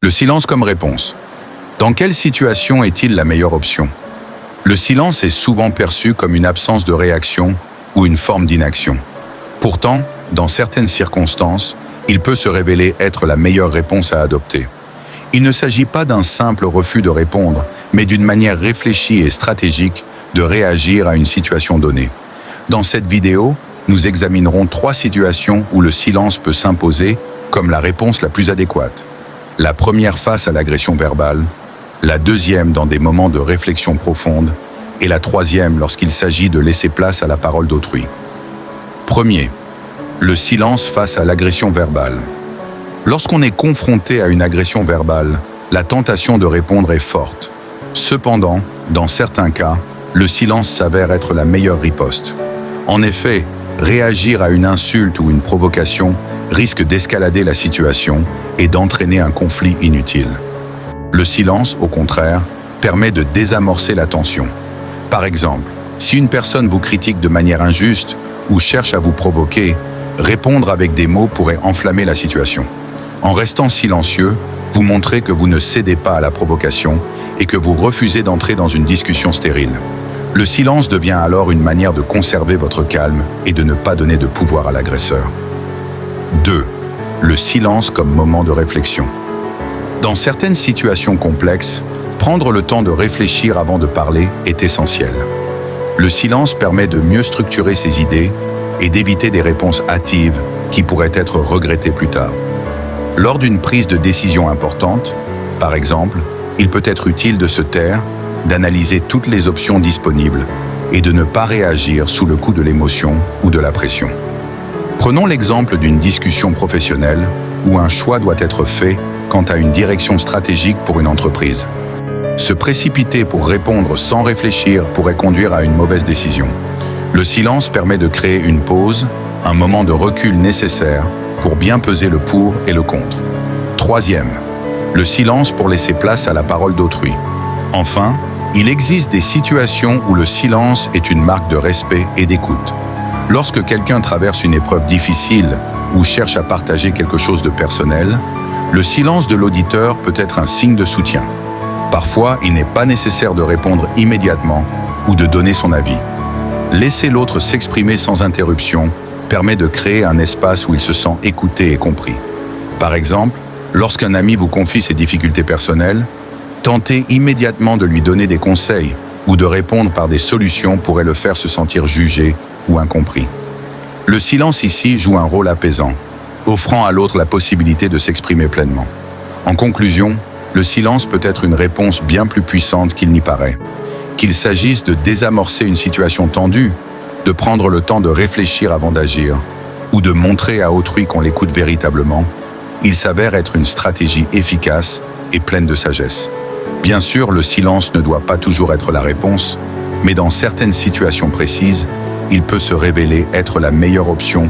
Le silence comme réponse. Dans quelle situation est-il la meilleure option? Le silence est souvent perçu comme une absence de réaction ou une forme d'inaction. Pourtant, dans certaines circonstances, il peut se révéler être la meilleure réponse à adopter. Il ne s'agit pas d'un simple refus de répondre, mais d'une manière réfléchie et stratégique de réagir à une situation donnée. Dans cette vidéo, nous examinerons 3 situations où le silence peut s'imposer comme la réponse la plus adéquate. La première face à l'agression verbale, la deuxième dans des moments de réflexion profonde, et la troisième lorsqu'il s'agit de laisser place à la parole d'autrui. Premier, le silence face à l'agression verbale. Lorsqu'on est confronté à une agression verbale, la tentation de répondre est forte. Cependant, dans certains cas, le silence s'avère être la meilleure riposte. En effet, réagir à une insulte ou une provocation risque d'escalader la situation et d'entraîner un conflit inutile. Le silence, au contraire, permet de désamorcer la tension. Par exemple, si une personne vous critique de manière injuste ou cherche à vous provoquer, répondre avec des mots pourrait enflammer la situation. En restant silencieux, vous montrez que vous ne cédez pas à la provocation et que vous refusez d'entrer dans une discussion stérile. Le silence devient alors une manière de conserver votre calme et de ne pas donner de pouvoir à l'agresseur. 2. Le silence comme moment de réflexion. Dans certaines situations complexes, prendre le temps de réfléchir avant de parler est essentiel. Le silence permet de mieux structurer ses idées et d'éviter des réponses hâtives qui pourraient être regrettées plus tard. Lors d'une prise de décision importante, par exemple, il peut être utile de se taire, d'analyser toutes les options disponibles et de ne pas réagir sous le coup de l'émotion ou de la pression. Prenons l'exemple d'une discussion professionnelle où un choix doit être fait quant à une direction stratégique pour une entreprise. Se précipiter pour répondre sans réfléchir pourrait conduire à une mauvaise décision. Le silence permet de créer une pause, un moment de recul nécessaire pour bien peser le pour et le contre. Troisième, le silence pour laisser place à la parole d'autrui. Enfin, il existe des situations où le silence est une marque de respect et d'écoute. Lorsque quelqu'un traverse une épreuve difficile ou cherche à partager quelque chose de personnel, le silence de l'auditeur peut être un signe de soutien. Parfois, il n'est pas nécessaire de répondre immédiatement ou de donner son avis. Laisser l'autre s'exprimer sans interruption permet de créer un espace où il se sent écouté et compris. Par exemple, lorsqu'un ami vous confie ses difficultés personnelles, tenter immédiatement de lui donner des conseils ou de répondre par des solutions pourrait le faire se sentir jugé ou incompris. Le silence ici joue un rôle apaisant, offrant à l'autre la possibilité de s'exprimer pleinement. En conclusion, le silence peut être une réponse bien plus puissante qu'il n'y paraît. Qu'il s'agisse de désamorcer une situation tendue, de prendre le temps de réfléchir avant d'agir, ou de montrer à autrui qu'on l'écoute véritablement, il s'avère être une stratégie efficace et pleine de sagesse. Bien sûr, le silence ne doit pas toujours être la réponse, mais dans certaines situations précises, il peut se révéler être la meilleure option